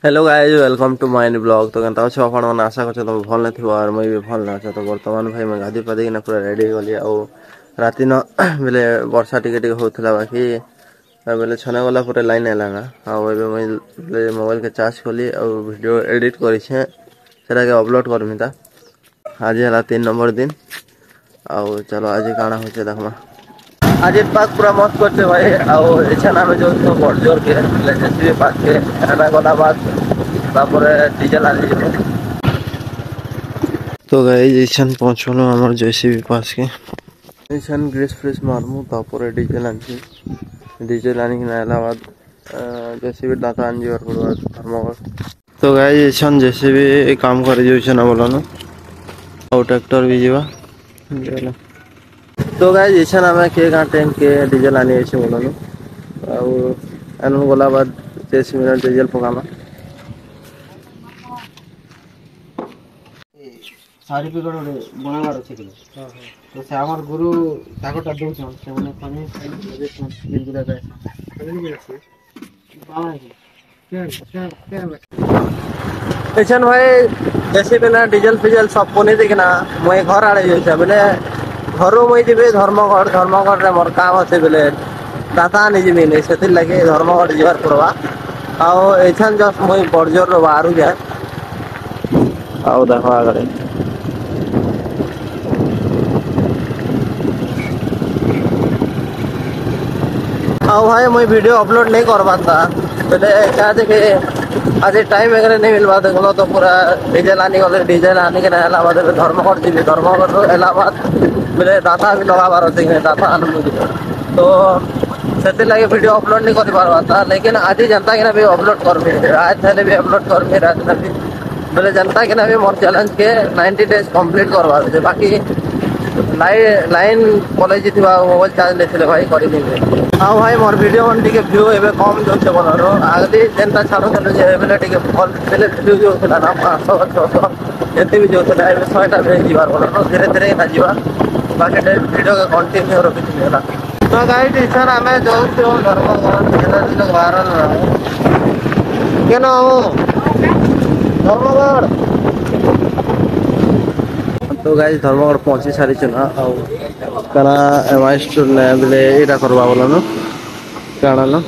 Hello guys welcome to my blog. तो केनता छ आपण मन आशा करछ तो भल न थिबो और मई भी भल न छ। तो वर्तमान भाई मैं गाधी पादी ना पूरा रेडी होली आ राती न बेले वर्षा टिके टिके होथला बाकी बेले छने वाला पूरा लाइन आला ना आ एबे मैं मोबाइल के चार्ज खोली और वीडियो एडिट करी छे सेटा के अपलोड करमी ता आज हला 3 नंबर दिन आ चलो आज काना होचे देखमा। आज पाक पूरा मत करते भाई आओ इच्छा नाम जो तो बड़जोर के जेसीबी पाक के एना गला बाद तापरे डीजल आ जाए। तो गाइस इछन पहुंचलो हमर जेसीबी पास के इछन ग्रेस फ्रेश मारमु तापरे डीजल आनछि डीजल आनी के आला बाद जेसीबी दाता आनजी और पुरवा थर्मोकॉल। तो गाइस इछन जेसीबी काम कर जो छन बोलनो और ट्रैक्टर भी जीवा। तो गाइस इछन हमें के गा टैंक के डीजल आनी है बोलनो और एनु गला बाद 30 मिनट डीजल पकामा सारी पिकड़ बनाबार अच्छे कि तो से आमर गुरु ताकटा दउछन से माने पानी बिंदुरा जाय इछन भाई जैसे बिना डीजल फिजल सब कोने देखना मैं घर आड़े जाय बोले घरो मुई जीबे धर्मगढ़ रे मोर काम আছে बेले दाता नहीं जीबे नहीं से लगे धर्मगढ़ जीवार पड़वा आओ एछन जस्ट मुई बड़जोर रो बाहर जाए आओ देखो आगे आओ भाई मुई वीडियो अपलोड नहीं कर पाता बेले क्या देखे आज टाइम वगैरह नहीं मिल पाते गलो तो पूरा डीजल आने के इलाहाबाद धर्मगढ़ जी धर्मगढ़ इलाहाबाद बोले दाता भी लगाबार अच्छे दाता आनंद तो से लगे वीडियो अपलोड नहीं कर पार्ता लेकिन आज जनता के भी अपलोड करमी आज थे भी अपलोड करमी रात भी बोले जनता के भी मोर चैलेंज के 90 डेज कंप्लीट करवा बाकी लाइन कॉलेज मोबाइल चार्ज लेते भाई कर हाँ भाई मोर वीडियो मन टिके व्यू एबे कम जो बोलर आगे जेनता छाड़ो चलो जे बेले टिके भल बेले व्यू जो थला ना 500 600 एते भी जो थला एबे 100टा भेज जीवार बोलर धीरे धीरे ना जीवा बाकी वीडियो का कंटिन्यू रखि होला। तो गाइस इछन हमें जो धर्मगढ़ केना दिन वायरल केना हो धर्मगढ़। तो गाइस धर्मगढ़ पहुंची सारी चना आ कना एमआई स्टोर ने बेले एटा करबा बोलनो काना न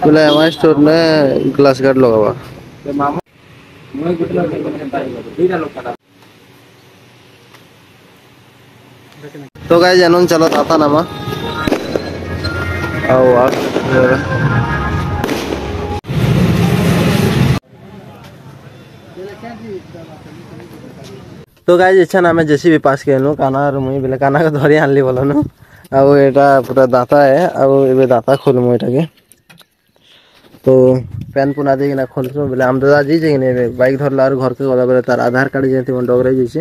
बोले एमआई स्टोर ने ग्लास गार्ड लगावा तो गाइस जानन चलो दाता नामा आओ आ तो गाइस इच्छा ना मैं जेसीबी पास केनु काना और मुई बेले काना के धरी आनली बोलनु आ एटा पूरा दाता है आ एबे दाता खोल मु एटा के तो पेन पुना दे ना खोलसो बेले हम दादा जी जे ने बाइक धरला और घर के गला बेले तार आधार कार्ड जेति मन डगरे जइसे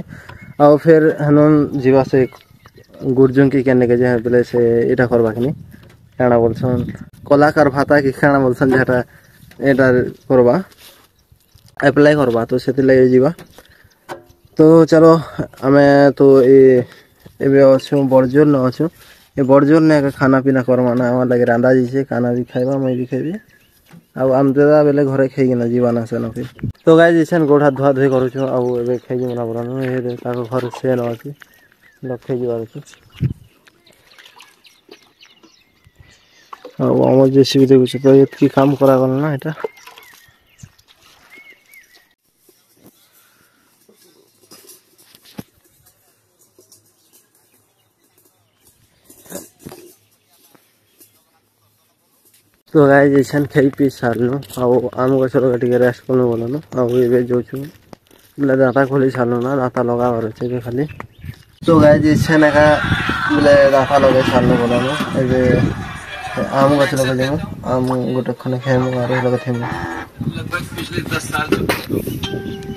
आ फिर हनन जीवा से गुरजुं की केने के जे बेले से एटा करबा कनी काना बोलछन कलाकार भाता की खाना बोलछन जेटा एटा करबा अप्लाई करबा तो सेति लगे जीवा। तो चलो हमें तो ये अच्छु बड़जोर न अच्छु ये बड़जोर ने खाना पीना करवाना हमारे लगे रांधा जी से खाना भी खाइबा मैं भी खाइबी अब आम दादा बेले घरे खाई ना जीवाना से न फिर। तो गाइस इछन गोड़ हाथ धुआ धुई करूछु अब एबे खाई मना बरानो ए ताको घर से न अछि लखे जीवार अछि अब हम जे सुविधा कुछ तो एतकी काम करा गल ना एटा। तो गाइस इछन खाई पी सारनु आउ आम गछ टिके रेस्ट करनु बोलनु आउ एबे जोछु बोले दाता खोली सारनु ना दाता लगावर छै के खाली। तो गाइस इछन का बोले दाता लगे सारनु बोलनु एबे आम गछ लगे जेमु आम गोटे खने खाइमु आरो लगे थेमु लगभग पिछले 10 साल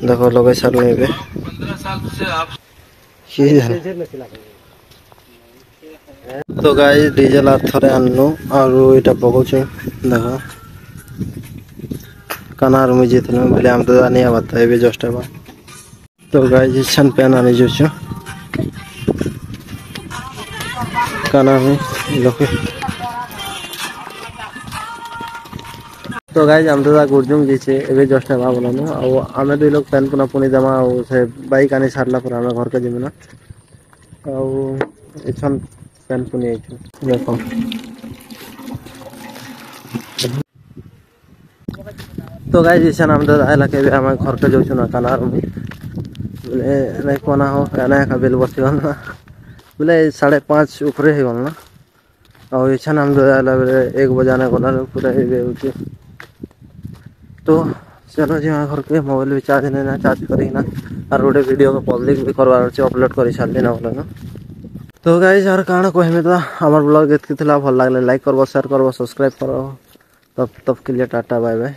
देखो लगे सारनु एबे 15 साल से आप तो गाइस डीजल आ थरे आननु और एटा पकोछु देखो कानार में जेतनु बेले हम दादा नहीं आवता एबे जस्ट बा। तो गाइस इछन पेन आनी जोछु काना में लोके तो गाइज हम तो गुर्जुम जीचे एबे जस्ट ना बोलानो ଆଉ ଆମେ ଦୁଇ ଲୋକ ପେନ୍ ପୁନା ପୁଣି ଦେମା ଆଉ ସେ ବାଇକ୍ ଆଣି ସାରିଲା ପରେ ଆମେ ଘରକେ ଯିବୁ ନା ଆଉ ଏଛନ୍ ପେନ୍ ପୁନି ଆଇଛୁ ଦେଖ तो गाइज इसन हम तो आइला के हम घरके जाउछु ना कानार में बोले नहीं कोना हो एना का बिल बसी गल ना बोले 5:30 ऊपर ही गल ना और इछन हम तो आइला बेले 1 बजाने गला पूरा एबे होची तो चलो जी घर के मोबाइल भी चार्ज नहीं ना चार्ज करी ना और गोटे वीडियो को पब्लिक भी करवार अच्छे अपलोड कर सारे ना बोले ना तो गाइज यार काण कहमे तो हमार ब्लॉग एतकी थिला भल लागले लाइक करबो शेयर करबो सब्सक्राइब करो तब के लिए टाटा बाय बाय।